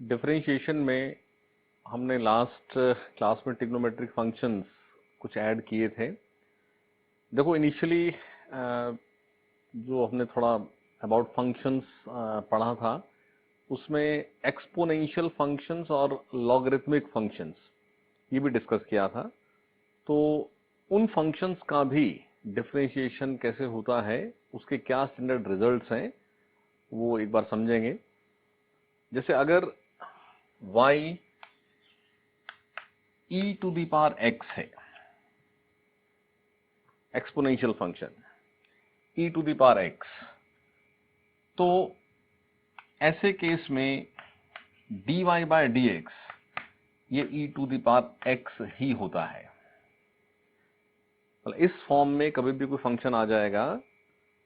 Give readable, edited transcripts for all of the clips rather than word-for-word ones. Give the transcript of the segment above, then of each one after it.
Differentiation में हमने last class में ट्रिग्नोमेट्रिक फंक्शंस कुछ ऐड किए थे। देखो इनिशियली जो हमने थोड़ा अबाउट फंक्शंस पढ़ा था उसमें एक्सपोनेंशियल फंक्शंस और लॉगरिथमिक फंक्शंस ये भी डिस्कस किया था। तो उन फंक्शंस का भी डिफरेंशिएशन कैसे होता है, उसके क्या स्टैंडर्ड रिजल्ट्स हैं, वो एक बार समझेंगे। जैसे अगर y e to the power x है, exponential function e to the power x, तो ऐसे केस में dy बाय dx ये e to the power x ही होता है। इस फॉर्म में कभी भी कोई फंक्शन आ जाएगा,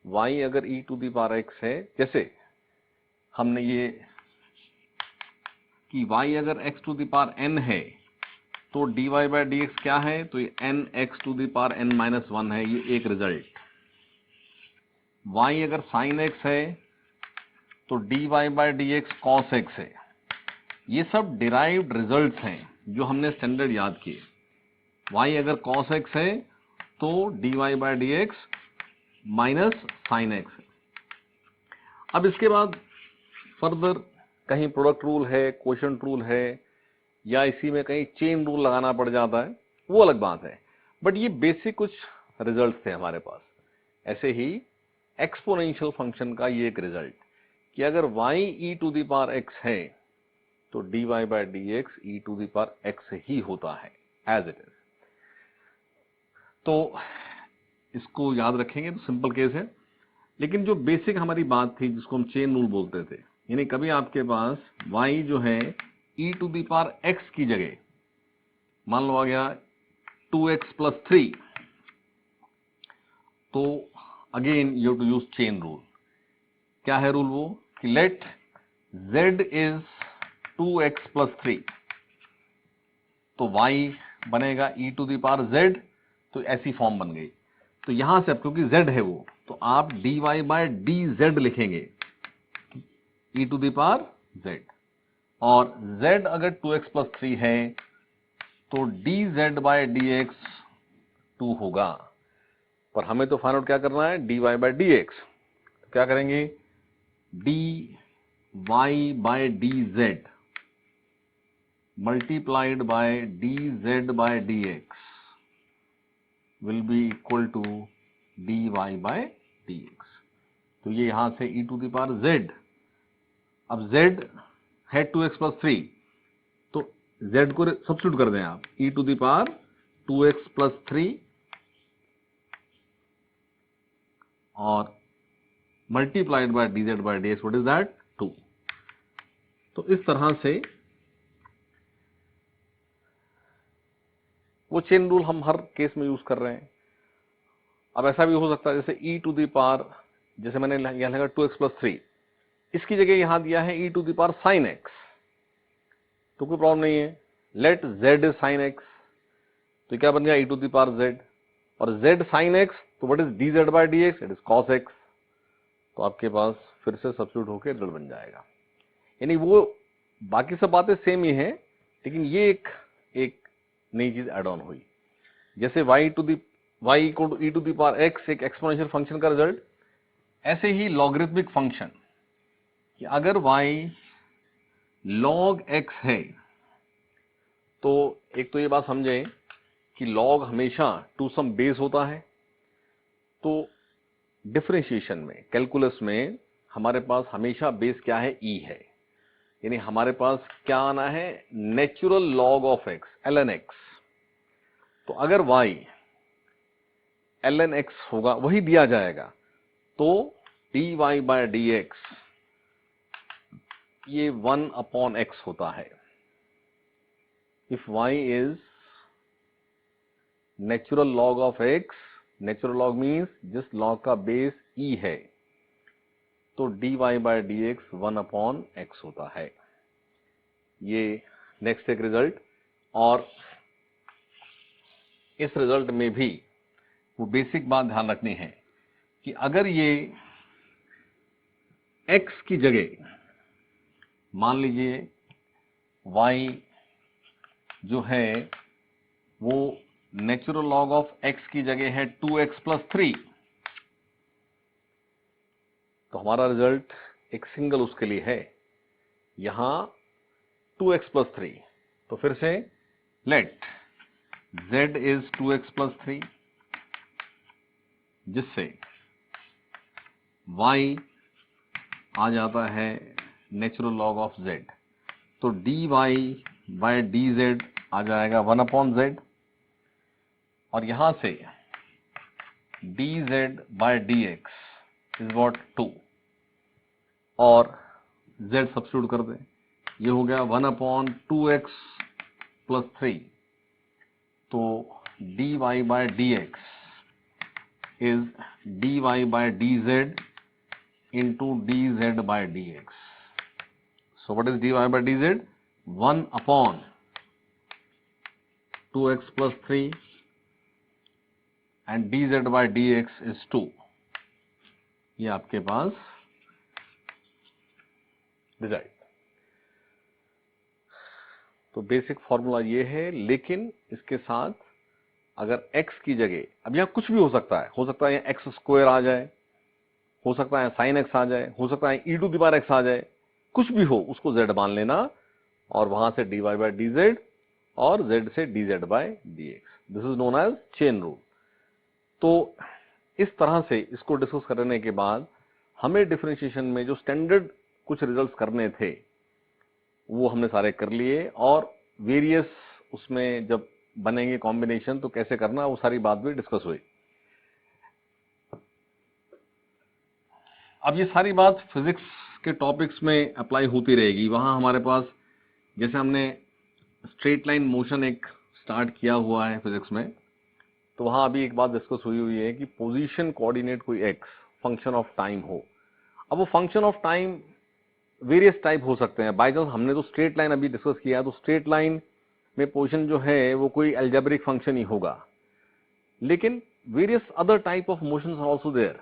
y अगर e to the power x है, जैसे हमने ये कि y अगर x to the power n है तो dy बाय dx क्या है, तो ये n x to the power n minus 1 है, ये एक रिजल्ट। y अगर sin x है तो dy by dx cos x है। ये सब डिराइव्ड रिजल्ट्स हैं जो हमने स्टैंडर्ड याद किए। y अगर cos x है तो dy by dx minus sin x है। अब इसके बाद फर्दर कहीं प्रोडक्ट रूल है, क्वोशंट रूल है, या इसी में कहीं चेन रूल लगाना पड़ जाता है, वो अलग बात है। बट ये बेसिक कुछ रिजल्ट थे हमारे पास। ऐसे ही एक्सपोनेंशियल फंक्शन का ये एक रिजल्ट कि अगर y e to the power x है तो dy by dx e to the power x ही होता है एज इट इज। तो इसको याद रखेंगे तो सिंपल केस है। लेकिन जो बेसिक हमारी बात थी जिसको हम चेन रूल बोलते थे, यानी कभी आपके पास y जो है e to the power x की जगह मान लो आ गया 2x प्लस 3, तो again you to use chain rule. क्या है रूल वो कि late z is 2x plus 3, तो y बनेगा e to the power z, तो ऐसी फॉर्म बन गई। तो यहां से अब क्योंकि z है वो, तो आप dy बाय dz लिखेंगे e to the power z, और z अगर 2x प्लस 3 है तो dz बाय dx 2 होगा। पर हमें तो फाइंड आउट क्या करना है, dy बाय dx। तो क्या करेंगे, dy by dz multiplied by dz by dx will be equal to dy by dx। तो ये यहां से e to the power z, अब z है 2x प्लस 3, तो z को सब्स्टिट्यूट कर दें आप, e to the power 2x plus 3 और multiplied by dz by dx, what is that, 2। तो इस तरह से वो चेन रूल हम हर केस में यूज कर रहे हैं। अब ऐसा भी हो सकता है जैसे e टू द पावर, जैसे मैंने यहां लगा 2x प्लस 3, इसकी जगह यहां दिया है e to the power sine x, तो कोई प्रॉब्लम नहीं है। Let z is sine x, तो क्या बन गया e to the power z, और z साइन x, तो what is dz by dx, it is cos x। तो आपके पास फिर से सब्स्टिट्यूट होकर रिजल्ट बन जाएगा। यानी वो बाकी सब बातें सेम ही हैं, लेकिन ये एक नई चीज एड ऑन हुई। जैसे y equal to e to the power x एक एक्सपोनेंशियल फंक्शन का रिजल्ट, ऐसे ही लॉगरिथमिक फंक्शन कि अगर y log x है, तो एक तो ये बात समझें कि log हमेशा टू सम बेस होता है। तो डिफरेंशिएशन में, कैलकुलस में हमारे पास हमेशा बेस क्या है, e है। यानी हमारे पास क्या आना है, natural log of x, ln x। तो अगर y ln x होगा, वही दिया जाएगा, तो dy बाय dx ये 1 अपॉन x होता है। If y is natural log of x, natural log means जिस लॉग का बेस e है, तो dy by dx 1 upon x होता है। ये नेक्स्ट एक रिजल्ट। और इस रिजल्ट में भी वो बेसिक बात ध्यान रखनी है कि अगर ये x की जगह मान लीजिए y जो है वो नेचुरल लॉग ऑफ x की जगह है 2x+3, तो हमारा रिजल्ट एक सिंगल उसके लिए है यहां 2x+3। तो फिर से लेट z इज 2x+3, जिससे y आ जाता है नेचुरल लॉग ऑफ z, तो dy बाय dz आ जाएगा 1/z, और यहां से dz by dx is what 2, और z सब्स्टिट्यूट कर दें, ये हो गया 1/2x+3, तो dy by dx is dy by dz into dz by dx. So what is dy by dz? 1/2x+3 and dz by dx is 2. ये आपके पास result. तो बेसिक फॉर्मूला ये है, लेकिन इसके साथ अगर x की जगह, अब यहां कुछ भी हो सकता है यहाँ x² आ जाए, हो सकता है sin x आ जाए, हो सकता है e⁻x आ जाए, कुछ भी हो उसको z मान लेना, और वहां से dy by dz और z से dz by dx। This is known as chain rule. तो इस तरह से इसको डिस्कस करने के बाद हमें डिफरेंशिएशन में जो स्टैंडर्ड कुछ रिजल्ट्स करने थे वो हमने सारे कर लिए, और वेरियस उसमें जब बनेंगे कॉम्बिनेशन तो कैसे करना वो सारी बात भी डिस्कस हुई। अब ये सारी बात फिजिक्स के टॉपिक्स में अप्लाई होती रहेगी। वहां हमारे पास जैसे हमने स्ट्रेट लाइन मोशन एक स्टार्ट किया हुआ है फिजिक्स में, तो वहां अभी एक बात डिस्कस हुई है कि पोजीशन कोऑर्डिनेट कोई एक्स फंक्शन ऑफ टाइम हो। अब वो function of time various type हो सकते हैं। बाय चांस हमने तो स्ट्रेट लाइन अभी डिस्कस किया है, तो स्ट्रेट लाइन में पोजीशन जो है वो कोई अलजेब्रिक फंक्शन ही होगा, लेकिन various other type of motions are also there.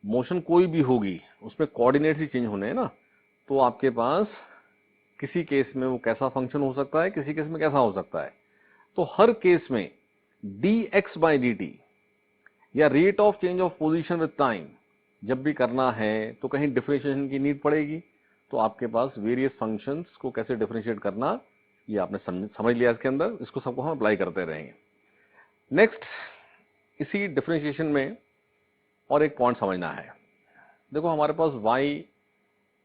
Motion कोई भी होगी उसमें कोऑर्डिनेट्स ही चेंज होने हैं ना, तो आपके पास किसी केस में वो कैसा फंक्शन हो सकता है, किसी केस में कैसा हो सकता है। तो हर केस में dx by dt या rate of change of position with time जब भी करना है तो कहीं डिफरेंशिएशन की नीड पड़ेगी। तो आपके पास वेरियस फंक्शंस को कैसे डिफरेंशिएट करना ये आपने समझ लिया इसके अंदर, इसको सबको हम अप्लाई करते रहेंगे। नेक्स्ट, इसी डिफरेंशिएशन में और एक पॉइंट समझना है। देखो हमारे पास y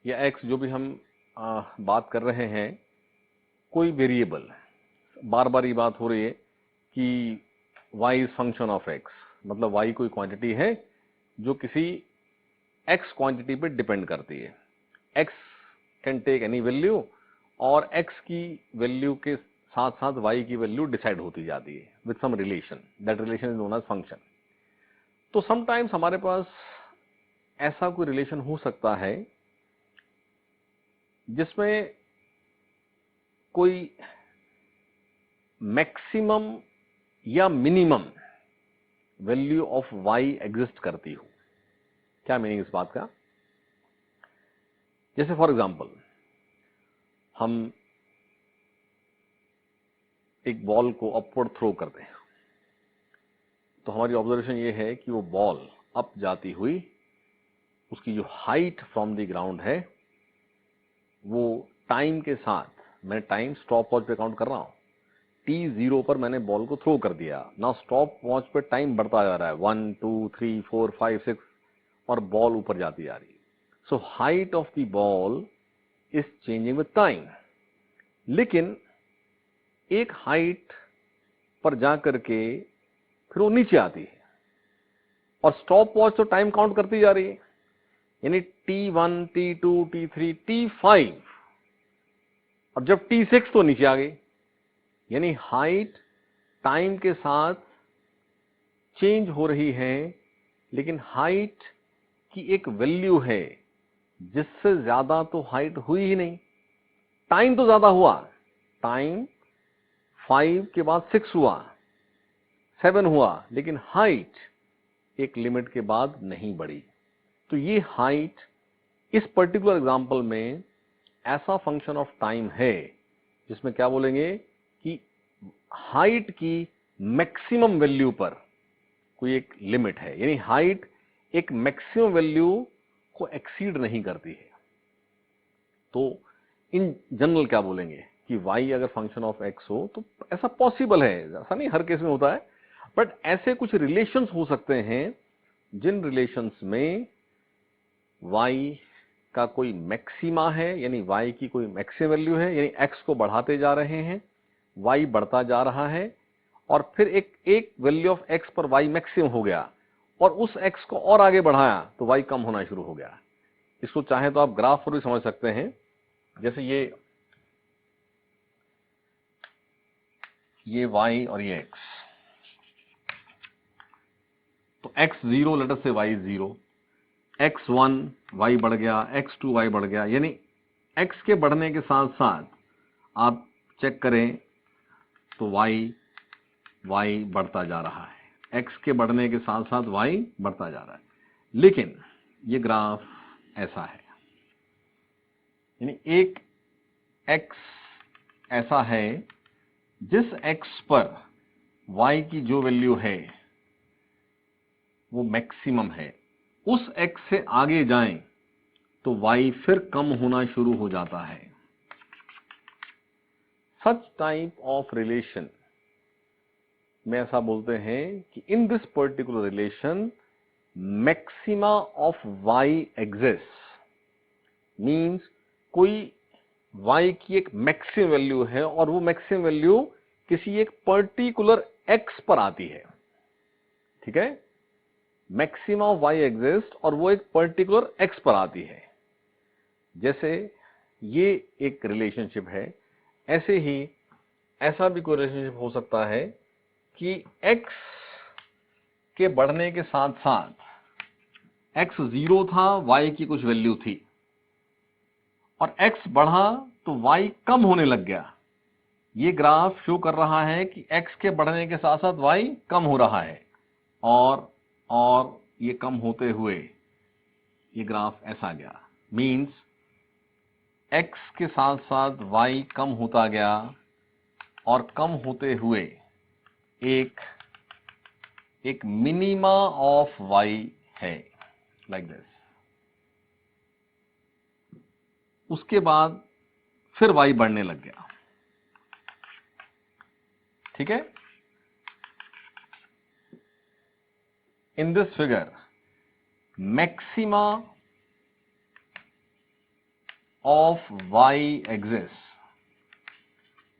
या x जो भी हम बात कर रहे हैं, कोई वेरिएबल, बार बार ये बात हो रही है कि y is function of x, मतलब y कोई क्वांटिटी है जो किसी x क्वांटिटी पे डिपेंड करती है। x can take any value, और x की वैल्यू के साथ साथ y की वैल्यू डिसाइड होती जाती है with some relation, that relation is known as function. तो समटाइम्स हमारे पास ऐसा कोई रिलेशन हो सकता है जिसमें कोई मैक्सिमम या minimum value of y exist करती हो। क्या मीनिंग इस बात का? जैसे फॉर एग्जांपल हम एक बॉल को अपवर्ड थ्रो करते हैं, तो हमारी ऑब्जर्वेशन ये है कि वो बॉल अप जाती हुई, उसकी जो हाइट फ्रॉम द ग्राउंड है वो टाइम के साथ, मैं टाइम स्टॉप वॉच पे काउंट कर रहा हूं, t0 पर मैंने बॉल को थ्रो कर दिया ना, स्टॉप वॉच पे टाइम बढ़ता जा रहा है 1 2 3 4 5 6 और बॉल ऊपर जाती जा रही है। So height of the ball is changing with time, लेकिन एक हाइट पर जाकर के फिर वो नीचे आती है और स्टॉप वॉच तो टाइम काउंट करती जा रही है, यानी t1 t2 t3 t5, अब जब t6 तो नीचे आ गई, यानी हाइट टाइम के साथ चेंज हो रही है, लेकिन हाइट की एक वैल्यू है जिससे ज्यादा तो हाइट हुई ही नहीं। टाइम तो ज्यादा हुआ, टाइम 5 के बाद 6 हुआ, 7 हुआ, लेकिन हाइट एक लिमिट के बाद नहीं बढ़ी। तो ये हाइट इस पर्टिकुलर एग्जांपल में ऐसा फंक्शन ऑफ टाइम है जिसमें क्या बोलेंगे कि हाइट की मैक्सिमम वैल्यू पर कोई एक लिमिट है, यानी हाइट एक मैक्सिमम वैल्यू को एक्सीड नहीं करती है। तो इन जनरल क्या बोलेंगे कि y अगर फंक्शन ऑफ x हो तो ऐसा पॉसिबल है, ऐसा नहीं हर केस में होता है, बट ऐसे कुछ रिलेशंस हो सकते हैं जिन रिलेशंस में y का कोई मैक्सिमा है, यानी y की कोई मैक्सिमम वैल्यू है, यानी x को बढ़ाते जा रहे हैं, y बढ़ता जा रहा है, और फिर एक वैल्यू ऑफ x पर y मैक्सिमम हो गया और उस x को और आगे बढ़ाया तो y कम होना शुरू हो गया। इसको चाहे तो आप ग्राफ पर भी समझ सकते हैं, जैसे ये y और ये x, तो x0 लेटर से y0, x1 y बढ़ गया, x2 y बढ़ गया, यानी x के बढ़ने के साथ साथ आप चेक करें तो y बढ़ता जा रहा है, x के बढ़ने के साथ साथ y बढ़ता जा रहा है। लेकिन ये ग्राफ ऐसा है, यानी एक x ऐसा है जिस x पर y की जो वैल्यू है वो मैक्सिमम है, उस x से आगे जाएं तो y फिर कम होना शुरू हो जाता है। सच टाइप ऑफ रिलेशन में ऐसा बोलते हैं कि in this particular relation maxima of y exist, means कोई y की एक मैक्सिमम वैल्यू है और वो मैक्सिमम वैल्यू किसी एक पर्टिकुलर x पर आती है। ठीक है, मैक्सिमा ऑफ y एग्जिस्ट और वो एक पर्टिकुलर x पर आती है। जैसे ये एक रिलेशनशिप है, ऐसे ही ऐसा भी कोई रिलेशनशिप हो सकता है कि x के बढ़ने के साथ साथ x 0 था, y की कुछ वैल्यू थी, और x बढ़ा तो y कम होने लग गया। ये ग्राफ शो कर रहा है कि x के बढ़ने के साथ साथ y कम हो रहा है, और ये कम होते हुए ये ग्राफ ऐसा गया, मीन्स x के साथ साथ y कम होता गया और कम होते हुए एक मिनिमा ऑफ y है, लाइक दिस। उसके बाद फिर y बढ़ने लग गया। ठीक है, in this figure maxima of y exist.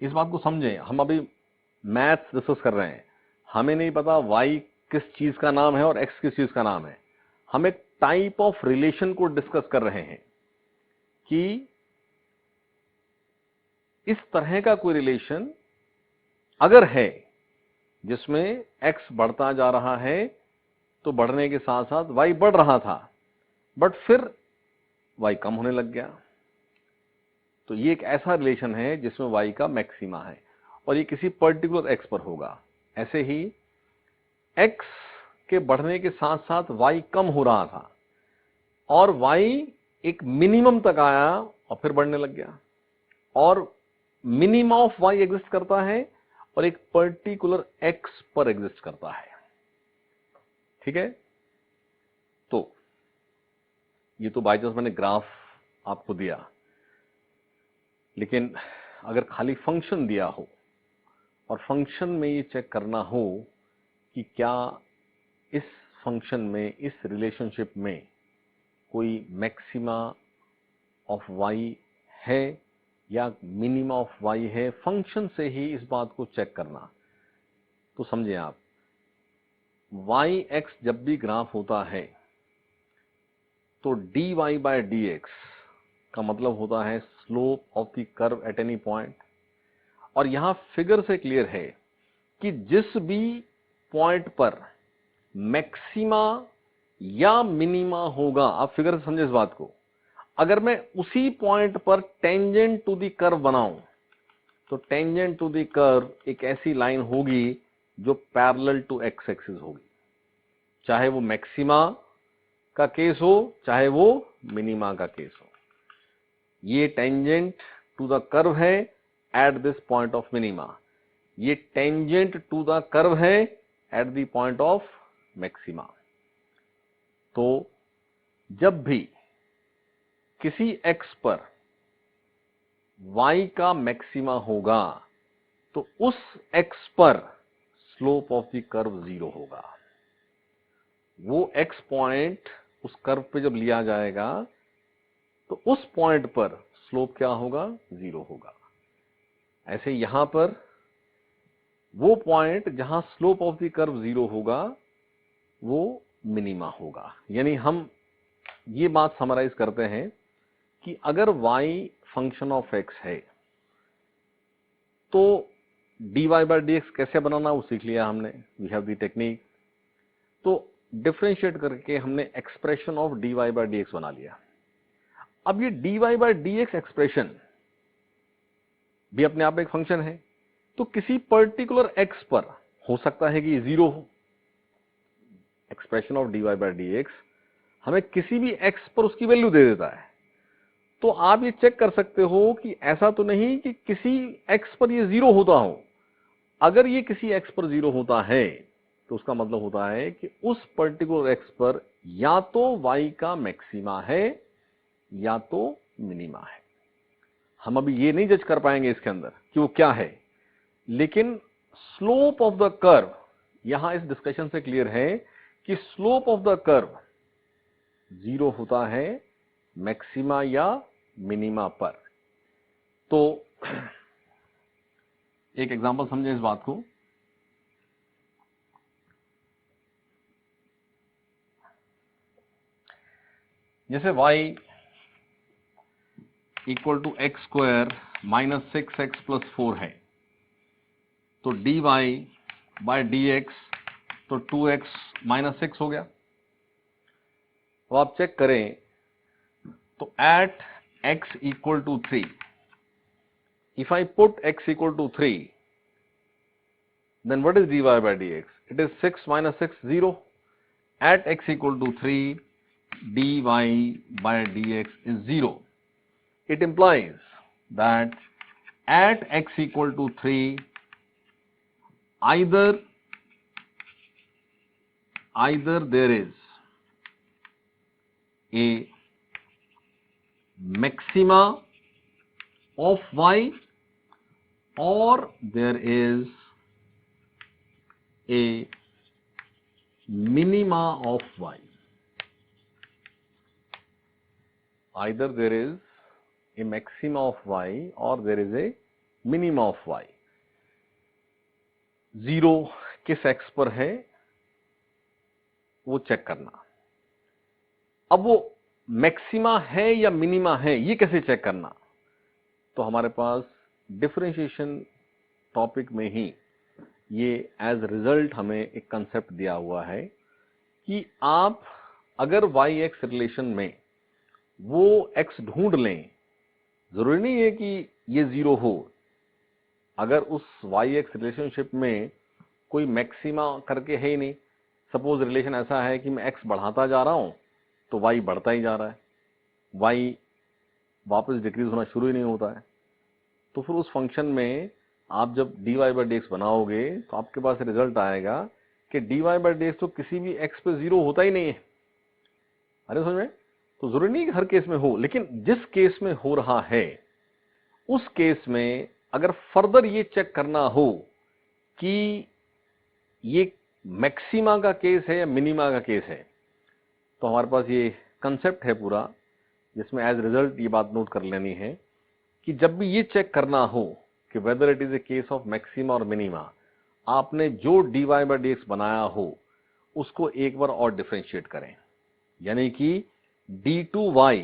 इस बात को समझें, हम अभी मैथ्स डिस्कस कर रहे हैं, हमें नहीं पता y किस चीज का नाम है और x किस चीज का नाम है। हम एक टाइप ऑफ रिलेशन को डिस्कस कर रहे हैं कि इस तरह का कोई रिलेशन अगर है जिसमें x बढ़ता जा रहा है तो बढ़ने के साथ साथ y बढ़ रहा था, बट फिर y कम होने लग गया, तो ये एक ऐसा रिलेशन है जिसमें y का मैक्सिमा है और ये किसी पर्टिकुलर x पर होगा। ऐसे ही x के बढ़ने के साथ साथ y कम हो रहा था और y एक मिनिमम तक आया और फिर बढ़ने लग गया, और मिनिमा ऑफ y एग्जिस्ट करता है और एक पर्टिकुलर x पर एग्जिस्ट करता है। ठीक है, तो ये तो बाय चांस मैंने ग्राफ आपको दिया, लेकिन अगर खाली फंक्शन दिया हो और फंक्शन में ये चेक करना हो कि क्या इस फंक्शन में, इस रिलेशनशिप में कोई मैक्सिमा ऑफ y है या मिनिमा ऑफ y है, फंक्शन से ही इस बात को चेक करना। तो समझें आप, yx जब भी ग्राफ होता है तो dy बाय dx का मतलब होता है slope of the curve at any point, और यहां फिगर से क्लियर है कि जिस भी पॉइंट पर मैक्सिमा या मिनिमा होगा, आप फिगर से समझे इस बात को, अगर मैं उसी पॉइंट पर टेंजेंट टू द कर्व बनाऊं तो टेंजेंट टू द कर्व एक ऐसी लाइन होगी जो पैरेलल टू एक्स एक्सिस होगी, चाहे वो मैक्सिमा का केस हो चाहे वो मिनिमा का केस हो। ये टेंजेंट टू द कर्व है at this point of minima, ये टेंजेंट टू द कर्व है at the point of maxima. तो जब भी किसी x पर y का मैक्सिमा होगा तो उस x पर स्लोप ऑफ द कर्व 0 होगा। वो x पॉइंट उस कर्व पे जब लिया जाएगा तो उस पॉइंट पर स्लोप क्या होगा? 0 होगा। ऐसे यहां पर वो पॉइंट जहां स्लोप ऑफ द कर्व 0 होगा वो मिनिमा होगा। यानी हम ये बात समराइज करते हैं कि अगर y फंक्शन ऑफ x है तो dy by dx कैसे बनाना वो सीख लिया हमने, वी हैव द टेक्निक। तो डिफरेंशिएट करके हमने expression of dy by dx बना लिया। अब ये dy by dx एक्सप्रेशन भी अपने आप एक फंक्शन है, तो किसी पर्टिकुलर x पर हो सकता है कि 0 हो। Expression of dy by dx हमें किसी भी x पर उसकी वैल्यू दे देता है। तो आप ये चेक कर सकते हो कि ऐसा तो नहीं कि किसी x पर ये 0 होता हो। अगर ये किसी x पर 0 होता है तो उसका मतलब होता है कि उस पर्टिकुलर x पर या तो y का मैक्सिमा है या तो मिनिमा है। हम अभी ये नहीं जज कर पाएंगे इसके अंदर कि वो क्या है, लेकिन स्लोप ऑफ द कर्व यहां इस डिस्कशन से क्लियर है कि स्लोप ऑफ द कर्व 0 होता है मैक्सिमा या मिनिमा पर। तो एक एग्जांपल समझें इस बात को। जैसे y equal to x square minus 6x plus 4 है, तो dy बाय dx तो 2x माइनस 6 हो गया। तो आप चेक करें तो at x equal to 3, if I put x equal to 3, then what is dy by dx? It is 6 minus 6, 0. At x equal to 3, dy by dx is 0. It implies that at x equal to 3, either there is a maxima of y or there is a minima of y. Either there is a maxima of y or there is a minima of y. 0 किस x पर है वो check करना। अब वो maxima है या minima है ये कैसे चेक करना? तो हमारे पास डिफरेंशिएशन टॉपिक में ही ये एज रिजल्ट हमें एक कंसेप्ट दिया हुआ है कि आप अगर y-x रिलेशन में वो x ढूंढ लें, जरूरी नहीं है कि ये 0 हो। अगर उस y-x रिलेशनशिप में कोई मैक्सिमा करके है ही नहीं, सपोज रिलेशन ऐसा है कि मैं x बढ़ाता जा रहा हूं तो y बढ़ता ही जा रहा है, y वापस डिक्रीज होना शुरू ही नहीं होता है, तो फिर उस फंक्शन में आप जब dy by dx बनाओगे तो आपके पास रिजल्ट आएगा कि dy by dx तो किसी भी x पे 0 होता ही नहीं है। अरे समझ में? तो जरूरी नहीं कि हर केस में हो, लेकिन जिस केस में हो रहा है उस केस में अगर फर्दर ये चेक करना हो कि ये मैक्सिमा का केस है या मिनिमा का केस है, तो हमारे पास ये कंसेप्ट है पूरा, जिसमें एज रिजल्ट ये बात नोट कर लेनी है कि जब भी ये चेक करना हो कि whether it is a case of maxima और मिनिमा, आपने जो dy by dx बनाया हो उसको एक बार और डिफरेंशिएट करें, यानी कि d2y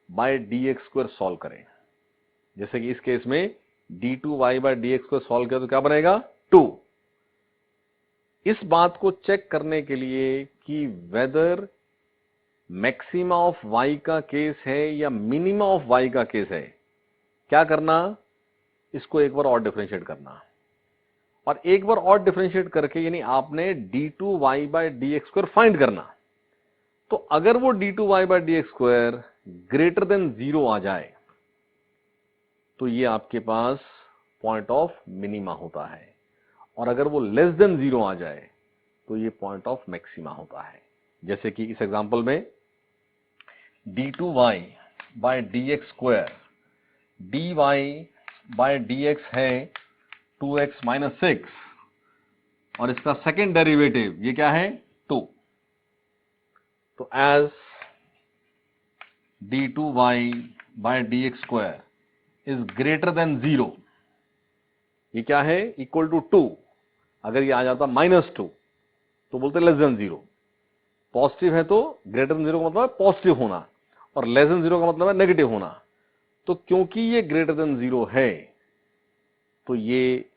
by dx square solve करें। जैसे कि इस केस में d2y by dx square solve किया तो क्या बनेगा? 2। इस बात को चेक करने के लिए कि वेदर मैक्सिमा ऑफ y का केस है या मिनिमा ऑफ y का केस है, क्या करना? इसको एक बार और डिफरेंशिएट करना, और एक बार और डिफरेंशिएट करके यानी आपने d2y by dx square find करना। तो अगर वो d2y by dx square greater than 0 आ जाए तो ये आपके पास पॉइंट ऑफ मिनिमा होता है, और अगर वो लेस देन 0 आ जाए तो ये पॉइंट ऑफ मैक्सिमा होता है। जैसे कि इस एग्जांपल में d2y by dx square, dy by dx है 2x माइनस 6, और इसका सेकेंड डेरिवेटिव ये क्या है 2। तो as d2y by dx square is greater than 0, ये क्या है इक्वल टू 2। अगर ये आ जाता -2 तो बोलते लेस देन 0। पॉजिटिव है तो ग्रेटर देन 0 का मतलब है पॉजिटिव होना, और लेस देन 0 का मतलब है नेगेटिव होना। तो क्योंकि ये ग्रेटर देन 0 है तो ये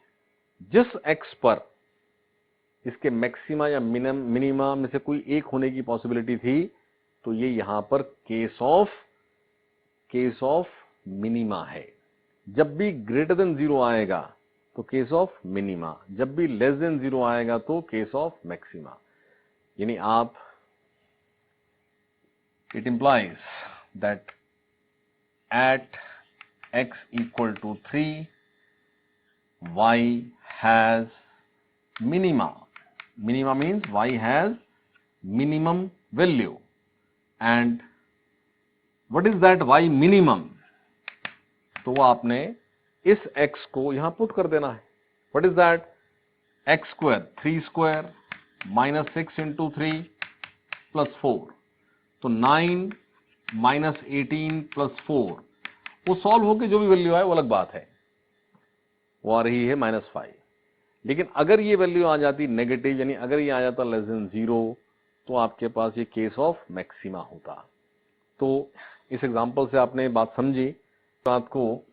जिस x पर इसके मैक्सिमा या मिनिमा में से कोई एक होने की पॉसिबिलिटी थी, तो ये यहां पर केस ऑफ मिनिमा है। जब भी ग्रेटर देन 0 आएगा तो केस ऑफ मिनिमा, जब भी लेस देन 0 आएगा तो केस ऑफ मैक्सिमा। यानी आप it implies that at x equal to 3 y has minima. Minima means y has minimum value, and what is that y minimum? तो वो आपने इस x को यहां पुट कर देना है। What is that? x square 3 square minus 6 into 3 plus 4, तो 9 माइनस 18 प्लस 4, वो सॉल्व होके जो भी वैल्यू आए वो अलग बात है, वो आ रही है -5। लेकिन अगर ये वैल्यू आ जाती नेगेटिव, यानी अगर ये आ जाता लेस देन 0, तो आपके पास ये केस ऑफ मैक्सिमा होता। तो इस एग्जांपल से आपने बात समझी, तो आपको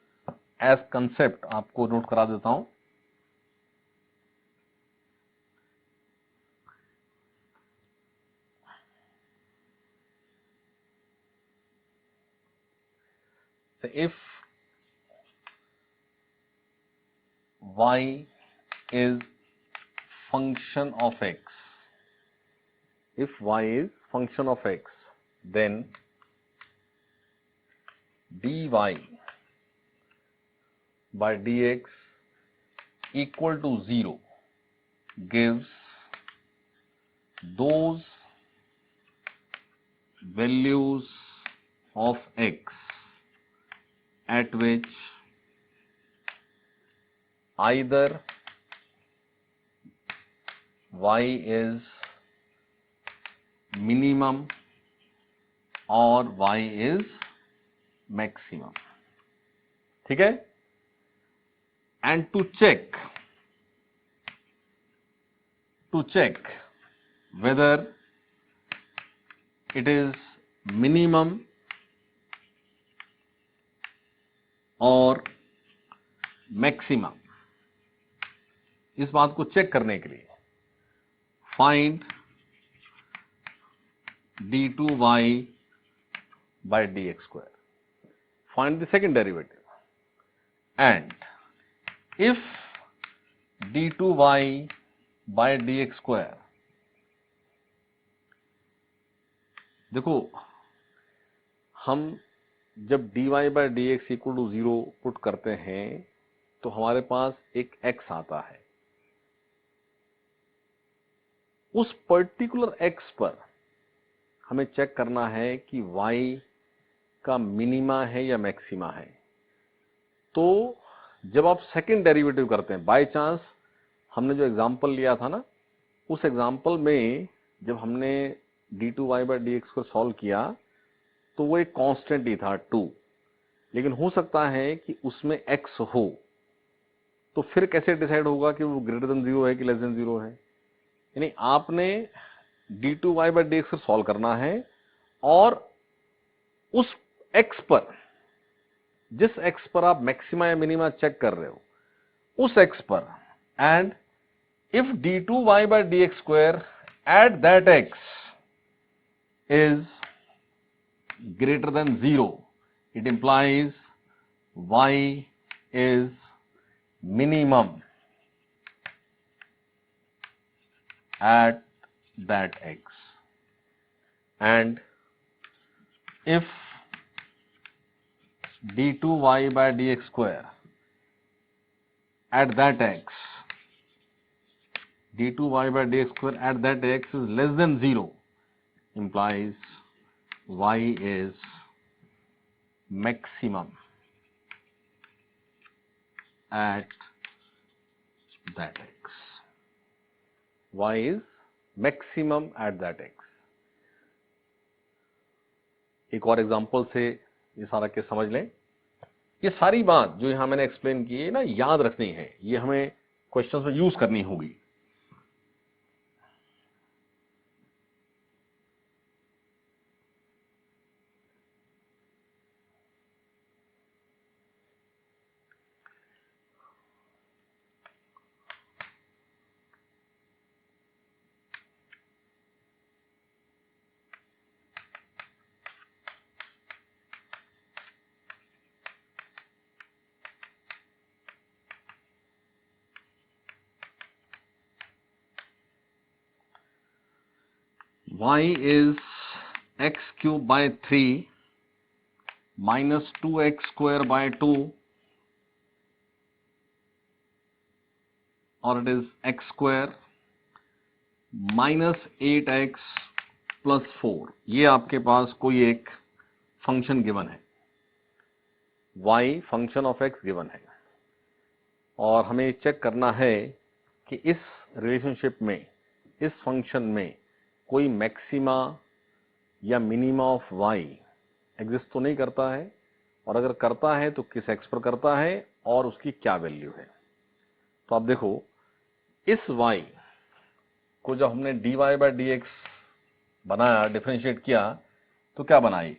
एज कंसेप्ट आपको नोट करा देता हूं। So if y is function of x, if y is function of x, then dy by dx equal to 0 gives those values of x at which either y is minimum or y is maximum। ठीक है? And to check whether it is minimum और maximum, इस बात को check करने के लिए find d2y by dx square, find the second derivative, and if d2y by dx square, देखो हम जब dy by dx equal to 0 put करते हैं तो हमारे पास एक x आता है। उस पर्टिकुलर x पर हमें चेक करना है कि y का मिनिमा है या मैक्सिमा है। तो जब आप सेकंड डेरिवेटिव करते हैं, बाय चांस हमने जो एग्जांपल लिया था ना, उस एग्जांपल में जब हमने d2y by dx को सॉल्व किया तो वो एक कांस्टेंट ही था 2, लेकिन हो सकता है कि उसमें x हो, तो फिर कैसे डिसाइड होगा कि वो ग्रेटर देन 0 है कि लेस देन 0 है? यानी आपने d2y by dx को सॉल्व करना है, और उस x पर, जिस x पर आप मैक्सिमा या मिनिमा चेक कर रहे हो, उस x पर, and if d2y by dx square at that x is greater than 0, it implies y is minimum at that x, and if d2y by dx square at that x, d2y by dx square at that x is less than 0 implies y is maximum at that x. Y is maximum at that x. एक और example से ये सारा case समझ लें। ये सारी बात जो यहां मैंने एक्सप्लेन की है ना, याद रखनी है, ये हमें क्वेश्चंस में यूज करनी होगी। Y is x cube by 3 minus 2x square by 2, or it is x square minus 8x plus 4। ये आपके पास कोई एक फंक्शन गिवन है, y function of x given है, और हमें चेक करना है कि इस रिलेशनशिप में, इस फंक्शन में कोई मैक्सिमा या मिनिमा ऑफ y एग्जिस्ट तो नहीं करता है, और अगर करता है तो किस x पर करता है और उसकी क्या वैल्यू है। तो आप देखो, इस y को जब हमने dy by dx बनाया, डिफरेंशिएट किया, तो क्या बनाई,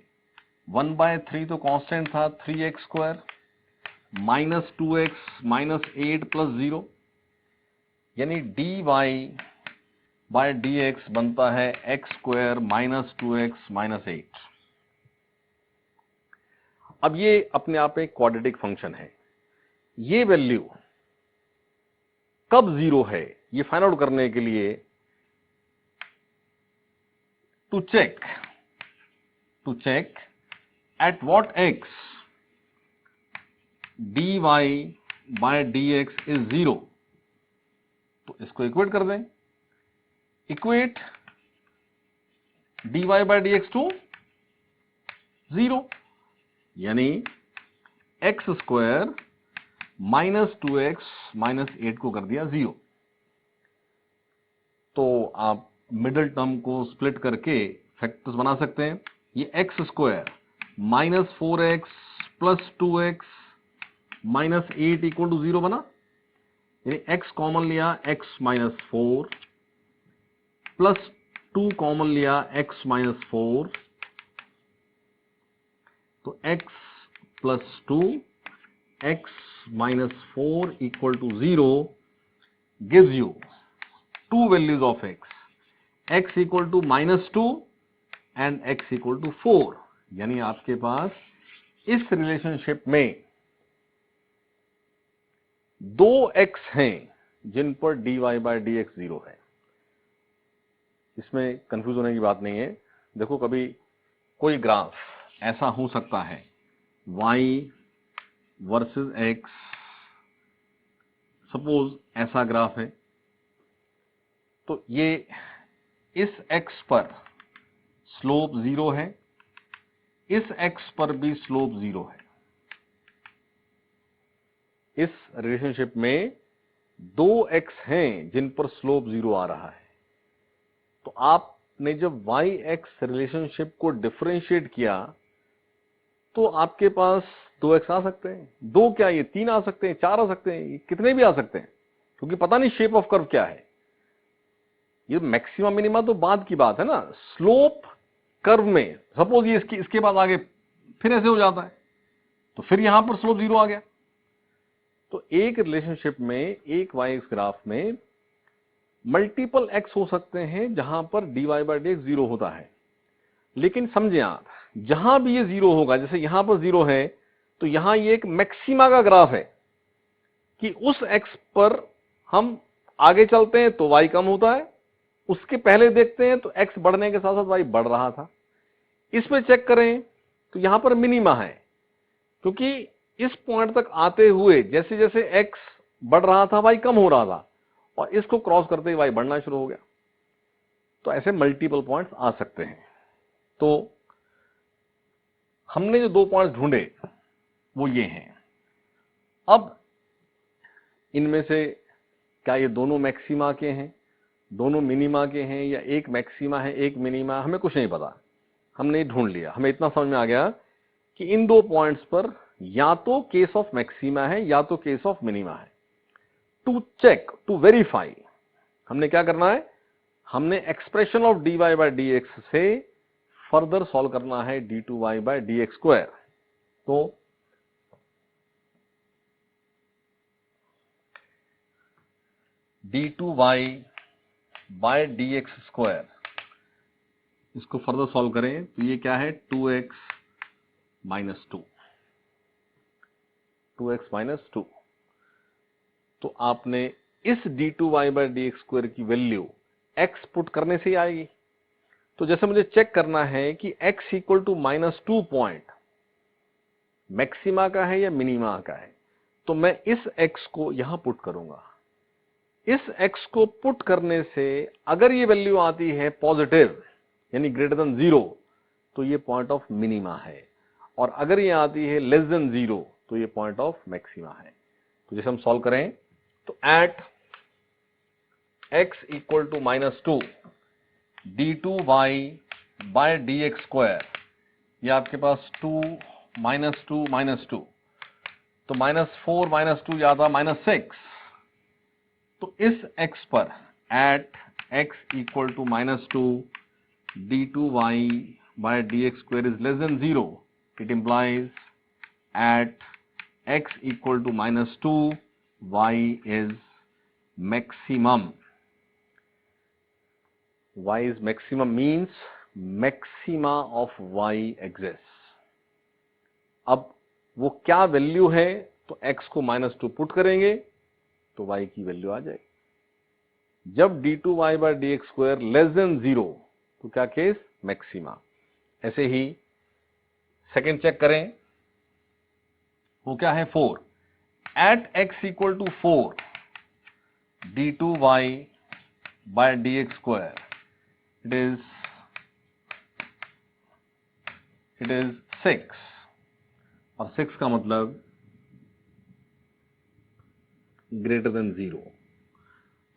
1/3 तो कांस्टेंट था 3x square minus 2x minus 8 plus 0, यानी dy बाय dx बनता है x square minus 2x minus 8। अब ये अपने आप एक क्वाड्रेटिक फंक्शन है। ये वैल्यू कब जीरो है, ये फाइंड आउट करने के लिए to check at what x dy by dx is zero, तो इसको इक्वेट कर दें। Equate dy by dx to zero, यानी x square minus 2x minus 8 को कर दिया जीरो। तो आप मिडिल टर्म को स्प्लिट करके फैक्टर्स बना सकते हैं। ये x square minus 4x plus 2x minus 8 equal to zero बना, यानी x कॉमन लिया x माइनस 4 प्लस 2 कॉमन लिया x माइनस 4, तो x plus 2 x minus 4 equal to 0 gives you two values of x equal to minus 2 and x equal to 4। यानी आपके पास इस relationship में दो x हैं जिन पर dy by dx 0 है। इसमें कंफ्यूज होने की बात नहीं है। देखो, कभी कोई ग्राफ ऐसा हो सकता है y वर्सेस x, सपोज ऐसा ग्राफ है, तो ये इस x पर स्लोप 0 है, इस x पर भी स्लोप 0 है। इस रिलेशनशिप में दो x हैं जिन पर स्लोप 0 आ रहा है। तो आपने जब y x रिलेशनशिप को डिफरेंशिएट किया तो आपके पास 2x आ सकते हैं, दो क्या, ये 3 आ सकते हैं, 4 आ सकते हैं, ये कितने भी आ सकते हैं, क्योंकि पता नहीं शेप ऑफ कर्व क्या है। ये मैक्सिमम मिनिमा तो बाद की बात है ना। स्लोप कर्व में सपोज ये इसके बाद आगे फिर ऐसे हो जाता है, तो फिर यहां पर स्लोप 0 आ गया। तो एक रिलेशनशिप में, एक y एक्स ग्राफ में मल्टीपल x हो सकते हैं जहां पर dy बाय dx 0 होता है। लेकिन समझे आप, जहां भी ये 0 होगा, जैसे यहां पर 0 है, तो यहां ये एक मैक्सिमा का ग्राफ है कि उस x पर हम आगे चलते हैं तो y कम होता है, उसके पहले देखते हैं तो x बढ़ने के साथ साथ y बढ़ रहा था। इसमें चेक करें तो यहां पर मिनिमा है, क्योंकि इस पॉइंट तक आते हुए जैसे जैसे x बढ़ रहा था y कम हो रहा था, और इसको क्रॉस करते ही y बढ़ना शुरू हो गया। तो ऐसे मल्टीपल पॉइंट्स आ सकते हैं। तो हमने जो 2 पॉइंट्स ढूंढे वो ये हैं। अब इनमें से क्या ये दोनों मैक्सिमा के हैं, दोनों मिनिमा के हैं, या एक मैक्सिमा है एक मिनिमा, हमें कुछ नहीं पता। हमने ढूंढ लिया, हमें इतना समझ में आ गया कि इन 2 पॉइंट्स पर या तो केस ऑफ मैक्सिमा है या तो केस ऑफ मिनिमा है। टू चेक, टू वेरीफाई, हमने क्या करना है, हमने expression of dy by dx से फर्दर सॉल्व करना है d2y बाय dx स्क्वायर। तो d2y बाय dx स्क्वायर, इसको फर्दर सॉल्व करें तो ये क्या है, 2x माइनस 2, 2x माइनस 2। तो आपने इस d2y बाय dx स्क्वायर की वैल्यू x पुट करने से ही आएगी। तो जैसे मुझे चेक करना है कि x equal to -2 point maxima का है या मिनिमा का है, तो मैं इस x को यहां पुट करूंगा। इस x को पुट करने से अगर ये वैल्यू आती है पॉजिटिव यानी ग्रेटर देन 0, तो ये पॉइंट ऑफ मिनिमा है, और अगर ये आती है लेस देन 0 तो ये पॉइंट ऑफ मैक्सिमा है। तो जैसे हम सॉल्व करें तो at x equal to -2 d2y by dx square, ये आपके पास 2 -2 -2, तो -4 -2 ज्यादा -6। तो इस x पर at x equal to -2 d2y by dx square is less than 0, it implies at x equal to -2 y is maximum. y is maximum means maxima of y exists। अब वो क्या वैल्यू है, तो x को -2 put करेंगे तो y की value आ जाएगी। जब d2y by dx square less than 0 तो क्या केस, मैक्सिमा। ऐसे ही सेकेंड चेक करें, वो क्या है 4, at x equal to 4 d2y by dx square it is 6, और 6 का मतलब ग्रेटर देन 0।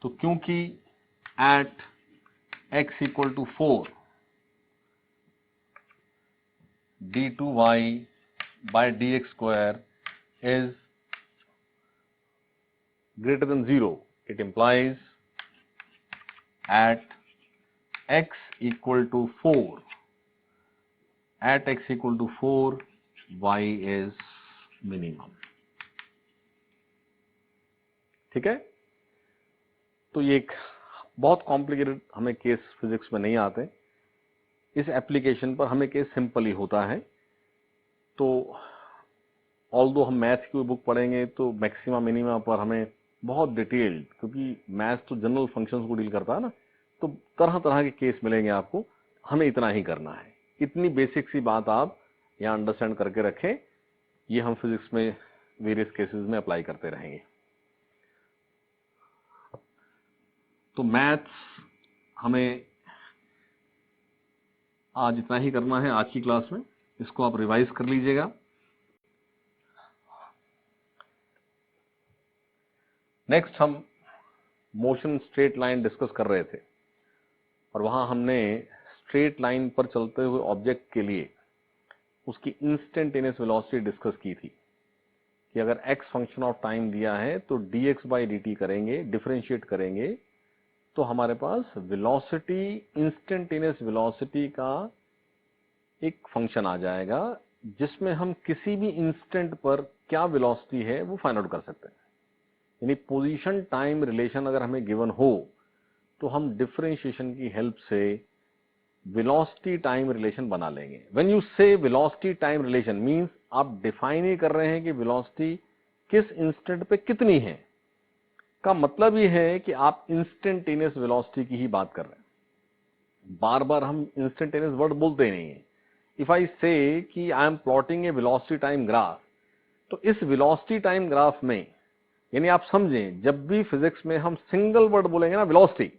तो क्योंकि at x equal to 4 d2y by dx square is greater than 0, it implies at x equal to 4, at x equal to 4 y is minimum। ठीक है, तो ये एक बहुत कॉम्प्लिकेटेड हमें केस फिजिक्स में नहीं आते, इस एप्लीकेशन पर हमें केस सिंपल ही होता है। तो ऑल्दो हम मैथ की बुक पढ़ेंगे तो मैक्सिमा मिनिमा पर हमें बहुत डिटेल्ड, क्योंकि मैथ तो जनरल फंक्शंस को डील करता है ना, तो तरह तरह के केस मिलेंगे आपको, हमें इतना ही करना है। इतनी बेसिक सी बात आप यहाँ अंडरस्टैंड करके रखें, ये हम फिजिक्स में वेरियस केसेस में अप्लाई करते रहेंगे। तो मैथ्स हमें आज इतना ही करना है आज की क्लास में, इसको आप रिवाइज कर लीजिएगा। नेक्स्ट हम मोशन स्ट्रेट लाइन डिस्कस कर रहे थे, और वहां हमने स्ट्रेट लाइन पर चलते हुए ऑब्जेक्ट के लिए उसकी इंस्टेंटेनियस वेलोसिटी डिस्कस की थी कि अगर x फंक्शन ऑफ टाइम दिया है तो dx बाई dt करेंगे, डिफरेंशिएट करेंगे, तो हमारे पास वेलोसिटी, इंस्टेंटेनियस वेलोसिटी का एक फंक्शन आ जाएगा जिसमें हम किसी भी इंस्टेंट पर क्या वेलोसिटी है वो फाइंड आउट कर सकते हैं। यानी पोजीशन टाइम रिलेशन अगर हमें गिवन हो तो हम डिफरेंशिएशन की हेल्प से वेलोसिटी टाइम रिलेशन बना लेंगे। व्हेन यू से वेलोसिटी टाइम रिलेशन मींस आप डिफाइन ही कर रहे हैं कि वेलोसिटी किस इंस्टेंट पे कितनी है, का मतलब ये है कि आप इंस्टेंटेनियस वेलोसिटी की ही बात कर रहे हैं। बार बार हम इंस्टेंटेनियस वर्ड बोलते ही नहीं है। इफ आई से कि I am plotting A velocity time graph, तो इस वेलोसिटी टाइम ग्राफ में, यानी आप समझें, जब भी फिजिक्स में हम सिंगल वर्ड बोलेंगे ना वेलोसिटी,